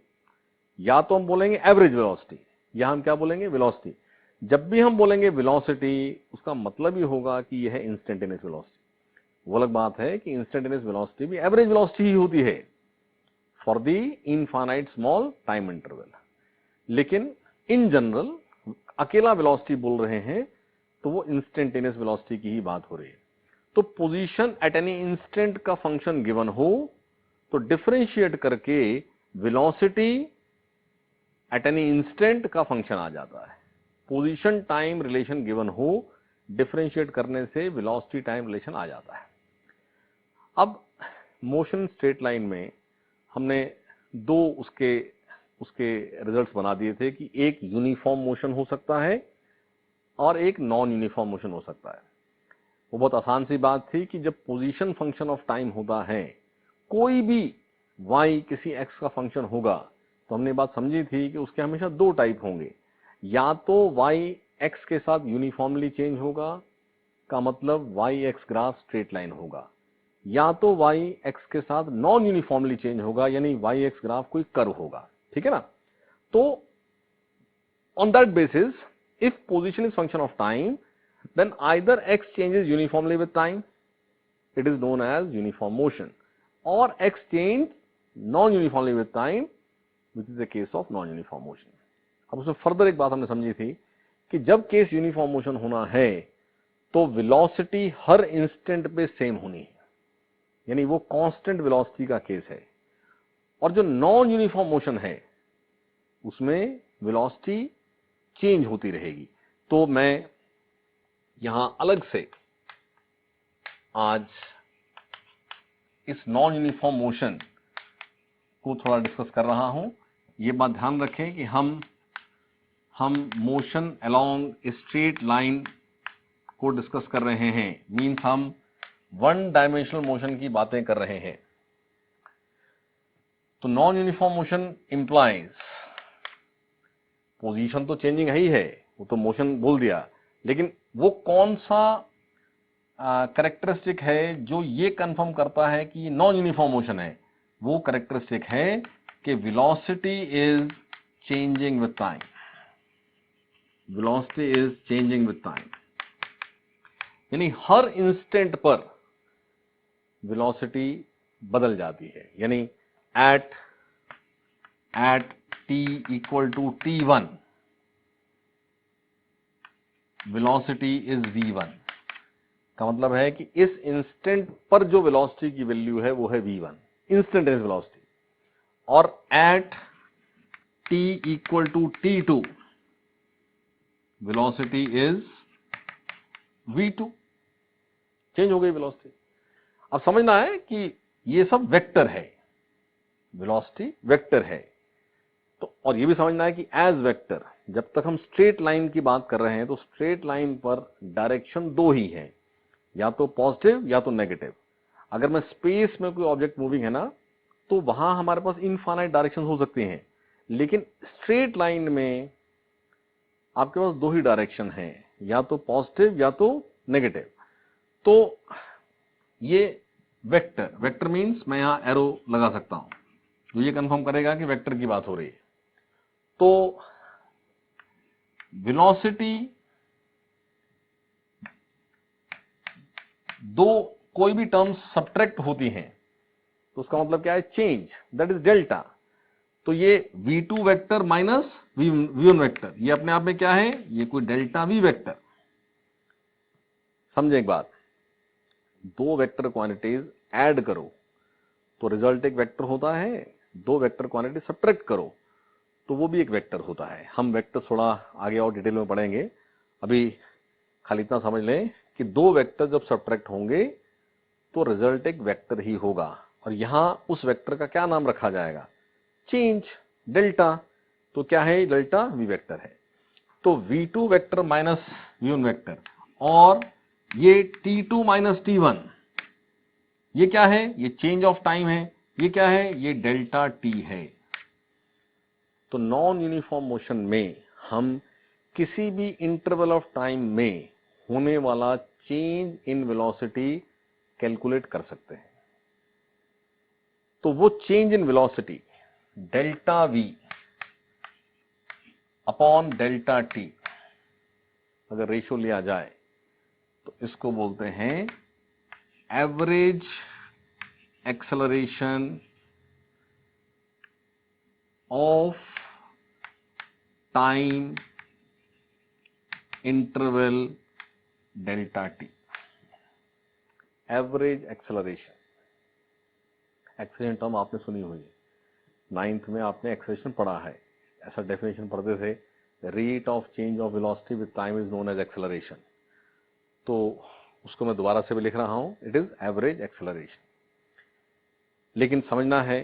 या तो हम बोलेंगे एवरेज वेलोसिटी, या हम क्या बोलेंगे वेलोसिटी। जब भी हम बोलेंगे वेलोसिटी, उसका मतलब ही होगा कि यह है इंस्टेंटेनियस वेलोसिटी। वो अलग बात है कि इंस्टेंटेनियस वेलोसिटी भी एवरेज वेलोसिटी ही होती है for the infinite small time interval, लेकिन इन जनरल अकेला वेलोसिटी बोल रहे हैं तो वो इंस्टेंटेनियस वेलोसिटी की ही बात हो रही है। तो पोजीशन एट एनी इंस्टेंट का फंक्शन गिवन हो तो डिफरेंशिएट करके वेलोसिटी एट एनी इंस्टेंट का फंक्शन आ जाता है। पोजीशन टाइम रिलेशन गिवन हो, डिफरेंशिएट करने से वेलोसिटी टाइम रिलेशन आ जाता है। अब मोशन स्ट्रेट लाइन में हमने दो उसके रिजल्ट्स बना दिए थे कि एक यूनिफॉर्म मोशन हो सकता है और एक नॉन यूनिफॉर्म मोशन हो सकता है। वो बहुत आसान सी बात थी कि जब पोजीशन फंक्शन ऑफ टाइम होता है, कोई भी y किसी x का फंक्शन होगा, तो हमने बात समझी थी कि उसके हमेशा दो टाइप होंगे, या तो y x के साथ यूनिफॉर्मली चेंज होगा, का मतलब y x graph straight line होगा, या तो y x के साथ नॉन यूनिफॉर्मली चेंज होगा, यानी y x ग्राफ कोई कर्व होगा। ठीक है ना? तो on that basis if position is function of time, then either x changes uniformly with time, it is known as uniform motion, or x change non-uniformly with time, which is the case of non-uniform motion. अब उसमें further एक बात हमने समझी थी कि जब case uniform motion होना है तो वेलोसिटी हर इंस्टेंट पे सेम होनी है, यानी वो कांस्टेंट वेलोसिटी का केस है। और जो नॉन यूनिफॉर्म मोशन है उसमें वेलोसिटी चेंज होती रहेगी। तो मैं यहां अलग से आज इस नॉन यूनिफॉर्म मोशन को थोड़ा डिस्कस कर रहा हूं। ये बात ध्यान रखें कि हम मोशन अलोंग स्ट्रेट लाइन को डिस्कस कर रहे हैं, मीन्स हम वन डायमेंशनल मोशन की बातें कर रहे हैं। तो non uniform motion implies position तो चेंजिंग ही है, वो तो मोशन बोल दिया, लेकिन वो कौन सा कैरेक्टरिस्टिक है जो ये कंफर्म करता है कि नॉन यूनिफॉर्म मोशन है? वो कैरेक्टरिस्टिक है कि velocity is changing with time. Velocity is changing with time, यानी हर इंस्टेंट पर वेलोसिटी बदल जाती है, यानी at t equal to t1 velocity is v1। का मतलब है कि इस इंस्टेंट पर जो वेलोसिटी की वैल्यू है वो है v1, इंस्टेंटेनियस वेलोसिटी, और at t equal to t2 velocity is v2। Change हो गई वेलोसिटी। अब समझना है कि ये सब वेक्टर है, वेलोसिटी वेक्टर है। तो और ये भी समझना है कि एज वेक्टर, जब तक हम स्ट्रेट लाइन की बात कर रहे हैं तो स्ट्रेट लाइन पर डायरेक्शन दो ही है, या तो पॉजिटिव या तो नेगेटिव। अगर मैं स्पेस में कोई ऑब्जेक्ट मूविंग है ना, तो वहां हमारे पास इनफाइनाइट डायरेक्शन हो सकती हैं, लेकिन स्ट्रेट लाइन में आपके पास दो ही डायरेक्शन है, या तो पॉजिटिव या तो नेगेटिव। तो ये वेक्टर मीन्स मैं यहां एरो लगा सकता हूं, तो ये कंफर्म करेगा कि वेक्टर की बात हो रही है। तो वेलोसिटी दो कोई भी टर्म्स सब्ट्रैक्ट होती हैं तो उसका मतलब क्या है? Change, that is delta. तो ये v2 vector minus v1 vector, ये अपने आप में क्या है? ये कोई डेल्टा v वेक्टर। समझे एक बात, दो वेक्टर क्वांटिटीज ऐड करो तो रिजल्ट एक वेक्टर होता है, दो वेक्टर क्वांटिटी सब्ट्रैक्ट करो तो वो भी एक वेक्टर होता है। हम वेक्टर थोड़ा आगे और डिटेल में पढ़ेंगे, अभी खाली इतना समझ लें कि दो वेक्टर जब सब्ट्रैक्ट होंगे तो रिजल्ट एक वेक्टर ही होगा, और यहां उस वेक्टर का क्या नाम रखा जाएगा? Change, delta. तो क्या है? डेल्टा v वेक्टर है। तो v2 vector minus v1 vector, और ये t2 माइनस t1, ये क्या है? ये चेंज ऑफ टाइम है। ये क्या है? ये डेल्टा t है। तो नॉन यूनिफॉर्म मोशन में हम किसी भी इंटरवल ऑफ टाइम में होने वाला चेंज इन वेलोसिटी कैलकुलेट कर सकते हैं। तो वो change in velocity delta V upon delta T अगर रेशियो लिया जाए तो इसको बोलते हैं average acceleration of time interval delta T. Average acceleration term आपने सुनी हुई है, 9th में आपने एक्सेलरेशन पढ़ा है, ऐसा डेफिनेशन पढ़ते थे, rate of change of velocity with time is known as acceleration. तो उसको मैं दोबारा से भी लिख रहा हूं, इट इज एवरेज एक्सेलरेशन। लेकिन समझना है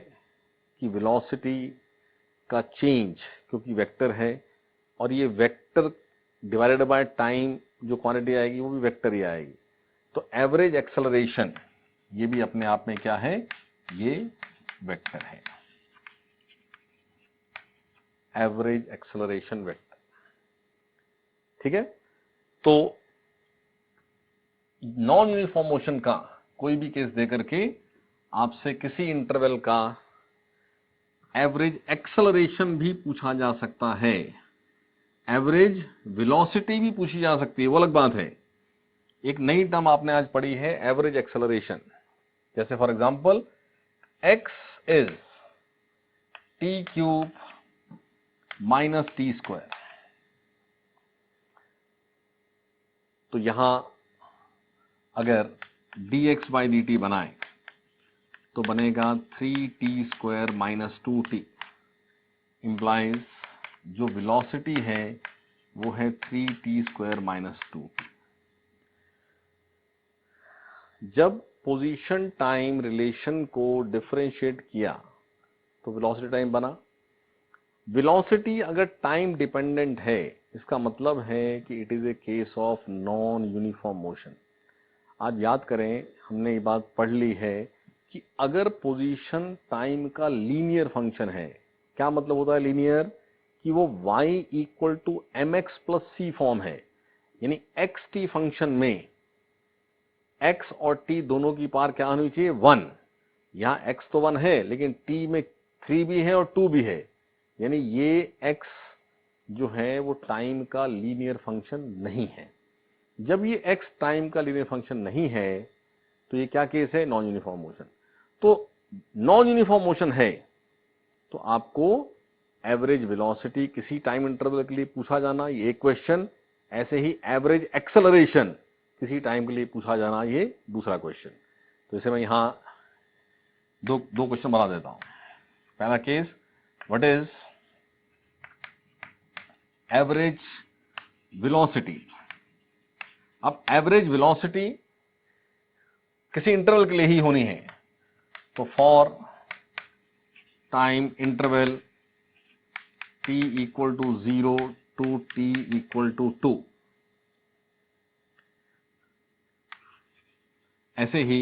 कि वेलोसिटी का चेंज क्योंकि वेक्टर है और ये वेक्टर डिवाइडेड बाय टाइम जो क्वांटिटी आएगी वो भी वेक्टर ही आएगी, तो एवरेज एक्सेलरेशन ये भी अपने आप में क्या है, ये वेक्टर है, एवरेज एक्सेलरेशन वेक्टर। ठीक है, तो नॉन यूनिफॉर्म मोशन का कोई भी केस देकर के आपसे किसी इंटरवल का एवरेज एक्सेलरेशन भी पूछा जा सकता है, एवरेज वेलोसिटी भी पूछी जा सकती है, वो अलग बात है। एक नई टर्म आपने आज पढ़ी है एवरेज एक्सेलरेशन, जैसे for example x is T cube minus T square, तो यहां अगर dx बाई dt बनाए तो बनेगा 3t square minus 2t, implies जो वेलोसिटी है वो है 3t स्क्वायर माइनस 2t। जब पोजीशन टाइम रिलेशन को डिफरेंशिएट किया तो वेलोसिटी टाइम बना। वेलोसिटी अगर टाइम डिपेंडेंट है इसका मतलब है कि it is a case of non uniform motion. आज याद करें, हमने ये बात पढ़ ली है कि अगर पोजीशन टाइम का लीनियर फंक्शन है, क्या मतलब होता है लीनियर, कि वो y equal to mx plus c form है, यानी xt फंक्शन में x और t दोनों की पार क्या होनी चाहिए, 1। यहां x तो 1 है लेकिन t में 3 भी है और 2 भी है, यानी ये x जो है वो टाइम का लीनियर फंक्शन नहीं है। जब ये x टाइम का लीनियर फंक्शन नहीं है तो ये क्या केस है, नॉन यूनिफॉर्म मोशन। तो नॉन यूनिफॉर्म मोशन है तो आपको एवरेज वेलोसिटी किसी टाइम इंटरवल के लिए पूछा जाना, ये एक क्वेश्चन। ऐसे ही एवरेज एक्सेलरेशन किसी टाइम के लिए पूछा जाना, ये दूसरा क्वेश्चन। तो इसे मैं यहां दो क्वेश्चन बना देता हूं। पहला case, what is average velocity. अब एवरेज वेलोसिटी किसी इंटरवल के लिए ही होनी है, तो for time interval t equal to 0 to t equal to 2। ऐसे ही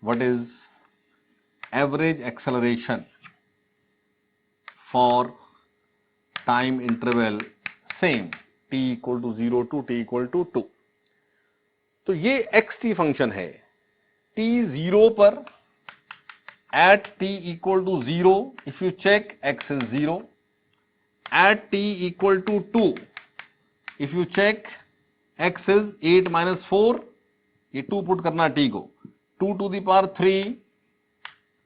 what is average acceleration for time interval same t equal to 0 to t equal to 2। तो ये xt फंक्शन है, t 0 पर at t equal to 0 if you check x is 0, at t equal to 2 if you check x is 8 minus 4, ये 2 put करना t को, 2 to the power 3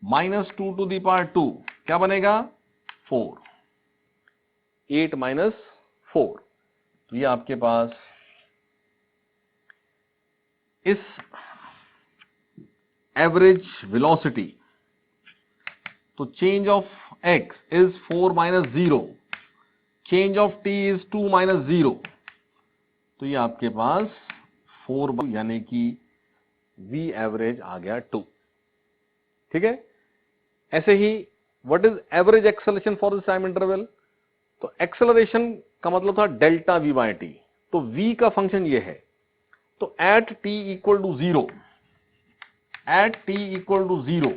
minus 2 to the power 2 क्या बनेगा, 4, 8 minus 4। तो ये आपके पास इस एवरेज वेलोसिटी, तो change of x is 4 minus 0, change of t is 2 minus 0, तो ये आपके पास 4 यानी कि v एवरेज आ गया 2। ठीक है, ऐसे ही what is average acceleration for this time interval. तो एक्सेलरेशन का मतलब था डेल्टा वी बाई टी, तो v का फंक्शन ये है। तो at t equal to 0, at t equal to 0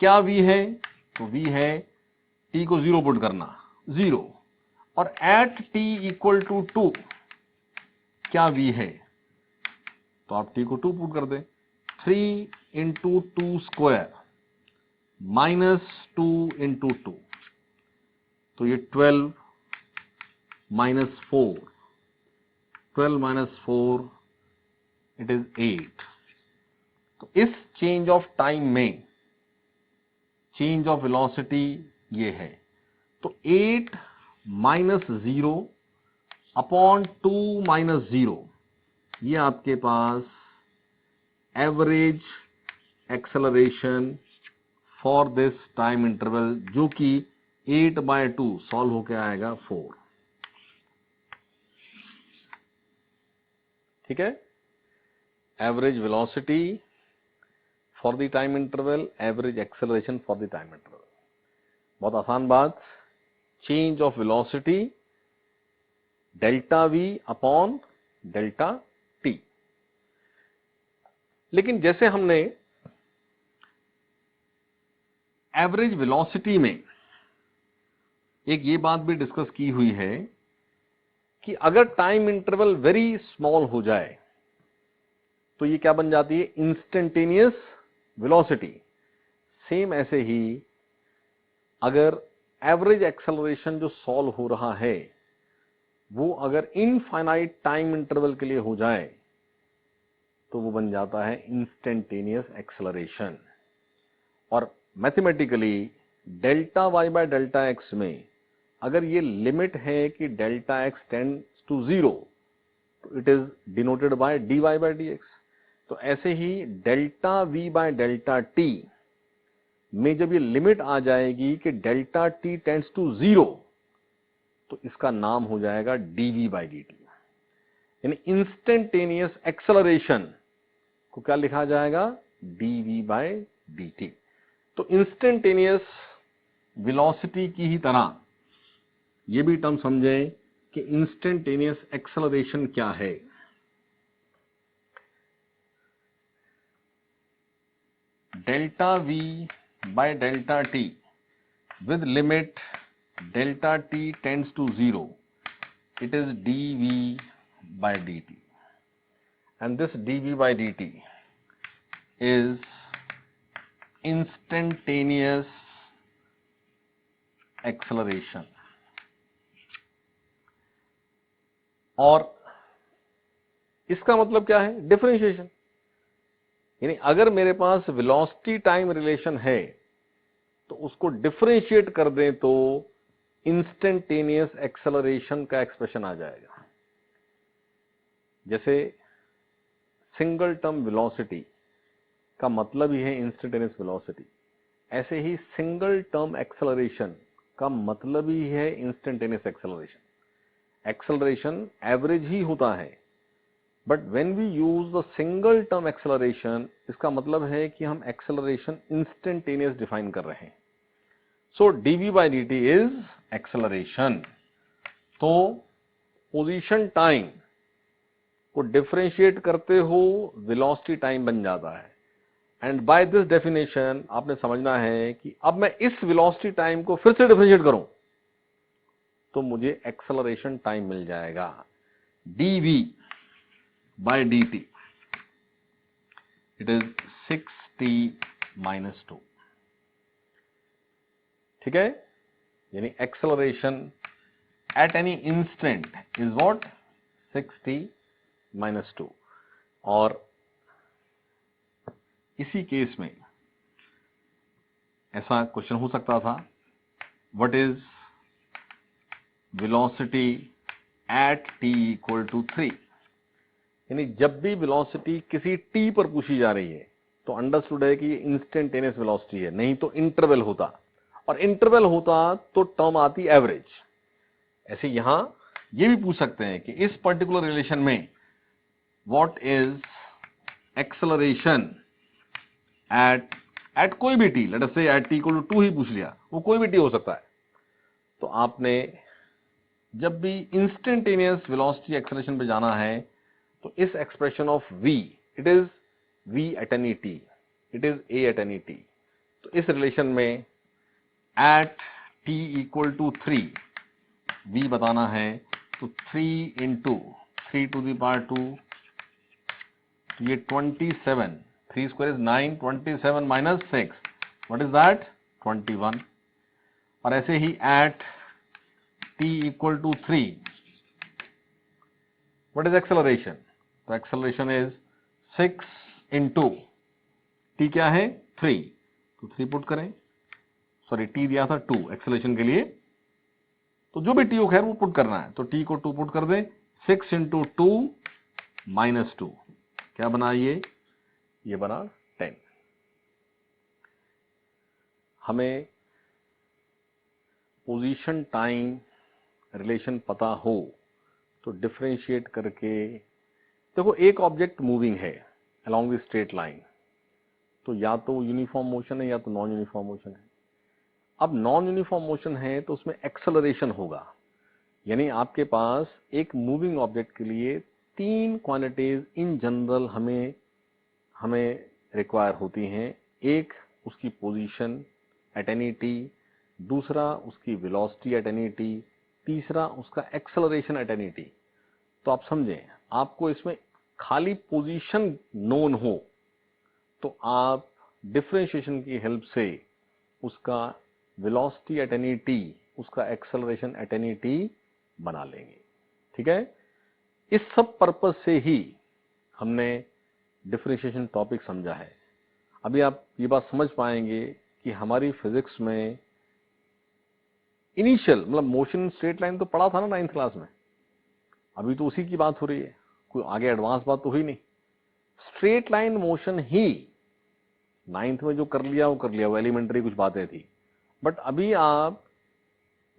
क्या v है, तो v है t को 0 पुट करना 0, और एट t इक्वल टू 2 क्या v है, तो आप t को 2 पुट कर दें, 3 इंटू 2 स्क्वायर माइनस 2 इंटू 2, तो ये 12 माइनस 4, 12 माइनस 4 इट इज 8। तो इस चेंज ऑफ टाइम में चेंज ऑफ वेलोसिटी ये है, तो 8 माइनस 0 अपॉन 2 माइनस 0, ये आपके पास average acceleration for this time interval, जो कि 8/2 सॉल्व होके आएगा 4। ठीक है, average velocity for the time interval, average acceleration for the time interval. बहुत आसान बात, change of velocity delta V upon delta T. लेकिन जैसे हमने एवरेज वेलोसिटी में एक ये बात भी डिस्कस की हुई है कि अगर टाइम इंटरवल वेरी स्मॉल हो जाए तो ये क्या बन जाती है, इंस्टेंटेनियस वेलोसिटी। सेम ऐसे ही अगर एवरेज एक्सेलरेशन जो सॉल्व हो रहा है वो अगर इनफाइनाइट टाइम इंटरवल के लिए हो जाए तो वो बन जाता है इंस्टेंटेनियस एक्सेलरेशन। और mathematically delta y by delta x में अगर ये लिमिट है कि डेल्टा एक्स टेंड्स टू 0, तो it is denoted by D Y by D X. तो ऐसे ही delta V by delta T में जब ये लिमिट आ जाएगी कि डेल्टा टी टेंड्स टू 0, तो इसका नाम हो जाएगा डीवी बाई डी टी। यानी इंस्टेंटेनियस एक्सेलरेशन को क्या लिखा जाएगा, डीवी बाय डी टी। तो इंस्टेंटेनियस वेलोसिटी की ही तरह ये भी टर्म समझें कि इंस्टेंटेनियस एक्सेलरेशन क्या है। Delta V by delta T with limit delta t tends to 0, it is dv by dt, and this dv by dt is instantaneous acceleration। और इसका मतलब क्या है, डिफरेंशिएशन। यानी अगर मेरे पास वेलोसिटी टाइम रिलेशन है तो उसको डिफरेंशिएट कर दें तो इंस्टेंटेनियस एक्सेलरेशन का एक्सप्रेशन आ जाएगा। जैसे सिंगल टर्म वेलोसिटी का मतलब ही है इंस्टेंटेनियस वेलोसिटी, ऐसे ही सिंगल टर्म एक्सेलरेशन का मतलब ही है इंस्टेंटेनियस एक्सेलरेशन। एक्सेलरेशन एवरेज ही होता है, but when we use the single term acceleration, इसका मतलब है कि हम एक्सेलरेशन इंस्टेंटेनियस डिफाइन कर रहे हैं। सो dv by dt is acceleration. तो पोजीशन टाइम को डिफरेंशिएट करते हो वेलोसिटी टाइम बन जाता है। एंड बाय दिस डेफिनेशन आपने समझना है कि अब मैं इस वेलोसिटी टाइम को फिर से डिफरेंशिएट करूं तो मुझे एक्सेलरेशन टाइम मिल जाएगा, dv by dt it is 6t minus 2। ठीक है, यानी acceleration at any instant is what, 6t minus 2। और इसी केस में ऐसा क्वेश्चन हो सकता था, what is velocity at t equal to 3। यानी जब भी वेलोसिटी किसी t पर पूछी जा रही है तो अंडरस्टूड है कि ये इंस्टेंटेनियस वेलोसिटी है, नहीं तो इंटरवल होता, और इंटरवल होता तो टर्म आती एवरेज। ऐसे यहां ये भी पूछ सकते हैं कि इस पर्टिकुलर रिलेशन में व्हाट इज एक्सेलरेशन एट कोई भी टी, लेट अस से एट t इक्वल टू 2 ही पूछ लिया, वो कोई भी t हो सकता है। तो आपने जब भी इंस्टेंटेनियस वेलोसिटी एक्सेलरेशन पे जाना है तो इस expression of v, it is v at any t, it is a at any t। तो इस रिलेशन में at t equal to 3 v बताना है, तो 3 इंटू 3 टू द पावर 2, ये 27, 3 square is 9, 27 minus 6, what is that? 21। और ऐसे ही at t equal to 3, what is acceleration? तो एक्सेलरेशन इज 6 इंटू t क्या है? 3, तो 3 पुट करें, सॉरी t दिया था 2 एक्सेलरेशन के लिए, तो जो भी t हो खैर वो पुट करना है, तो t को 2 पुट कर दें, 6 इंटू 2 माइनस 2, क्या बना ये बना 10। हमें पोजीशन टाइम रिलेशन पता हो तो डिफरेंशिएट करके, देखो एक ऑब्जेक्ट मूविंग है अलोंग द स्ट्रेट लाइन, तो या तो यूनिफॉर्म मोशन है या तो नॉन यूनिफॉर्म मोशन है। अब नॉन यूनिफॉर्म मोशन है तो उसमें एक्सेलरेशन होगा, यानी आपके पास एक मूविंग ऑब्जेक्ट के लिए 3 क्वांटिटीज इन जनरल हमें रिक्वायर होती हैं। एक उसकी पोजीशन एट एनी टी, दूसरा उसकी वेलोसिटी एट एनी टी, तीसरा उसका एक्सेलरेशन एट एनी टी। तो आप समझें, आपको इसमें खाली पोजीशन नोन हो तो आप डिफरेंशिएशन की हेल्प से उसका वेलोसिटी एट एनी टी, उसका एक्सेलरेशन एट एनी टी बना लेंगे। ठीक है, इस सब पर्पस से ही हमने डिफरेंशिएशन टॉपिक समझा है। अभी आप ये बात समझ पाएंगे कि हमारी फिजिक्स में इनिशियल मतलब मोशन स्ट्रेट लाइन तो पढ़ा था ना 9th क्लास में, अभी तो उसी की बात हो रही है, कोई आगे एडवांस बात तो हुई नहीं। स्ट्रेट लाइन मोशन ही 9th में जो कर लिया वो एलिमेंट्री कुछ बातें थी, बट अभी आप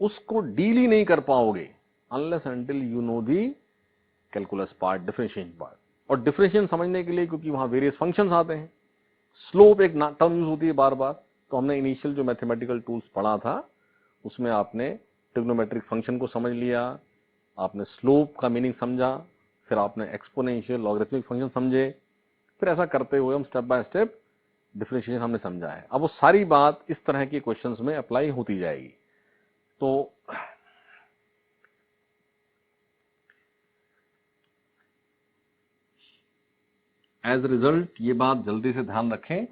उसको डील ही नहीं कर पाओगे unless until you know the calculus part, differentiation part. और डिफरेंशिएशन समझने के लिए, क्योंकि वहां वेरियस फंक्शंस आते हैं, स्लोप एक टर्म यूज होती है बार बार, तो हमने इनिशियल जो मैथमेटिकल टूल्स पढ़ा था उसमें आपने ट्रिग्नोमेट्रिक फंक्शन को समझ लिया, आपने स्लोप का मीनिंग समझा, फिर आपने एक्सपोनेंशियल लॉगरिथमिक फंक्शन समझे, फिर ऐसा करते हुए हम स्टेप बाय स्टेप डिफरेंशिएशन हमने समझा है। अब वो सारी बात इस तरह के क्वेश्चंस में अप्लाई होती जाएगी। तो एज रिजल्ट ये बात जल्दी से ध्यान रखें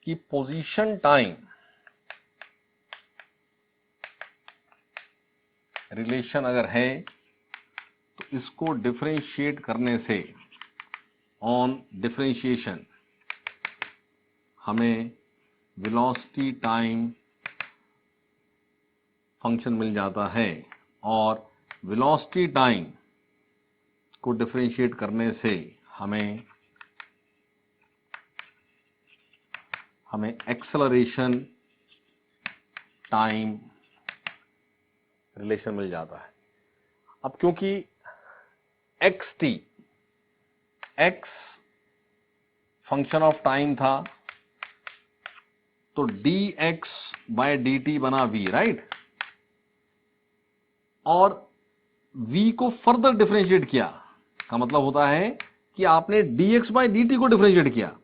कि पोजीशन टाइम रिलेशन अगर है तो इसको डिफरेंशिएट करने से ऑन डिफरेंशिएशन हमें वेलोसिटी टाइम फंक्शन मिल जाता है, और वेलोसिटी टाइम को डिफरेंशिएट करने से हमें एक्सेलरेशन टाइम रिलेशन मिल जाता है। अब क्योंकि xt x function of time था, तो dx बाय dt बना v, राइट, और v को फर्दर डिफरेंशिएट किया का मतलब होता है कि आपने dx बाय dt को डिफरेंशिएट किया,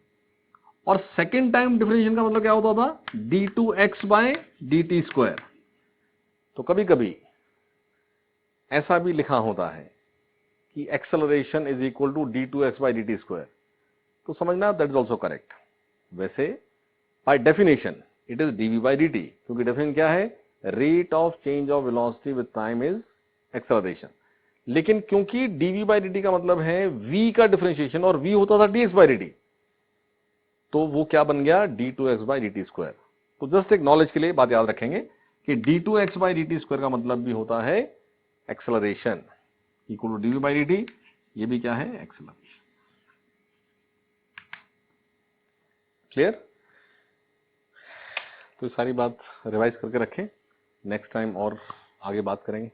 और सेकेंड टाइम डिफरेंशिएशन का मतलब क्या होता था? d2x by dt square. तो कभी कभी ऐसा भी लिखा होता है कि acceleration is equal to d2x by dt square, तो समझना दैट इज ऑल्सो करेक्ट। वैसे by definition it is dv by dt, क्योंकि डेफिनेशन क्या है? Rate of change of velocity with time is acceleration. लेकिन क्योंकि dv बाय dt का मतलब है v का डिफरेंशिएशन, और v होता था dx बाय dt, तो वो क्या बन गया? d2x by dt square. तो जस्ट एक नॉलेज के लिए बात याद रखेंगे कि d2x बाय dt स्क्वायर का मतलब भी होता है acceleration equal to dv by dt, ये भी क्या है? एक्सेलरेशन। क्लियर? तो सारी बात रिवाइज करके रखें, नेक्स्ट टाइम और आगे बात करेंगे।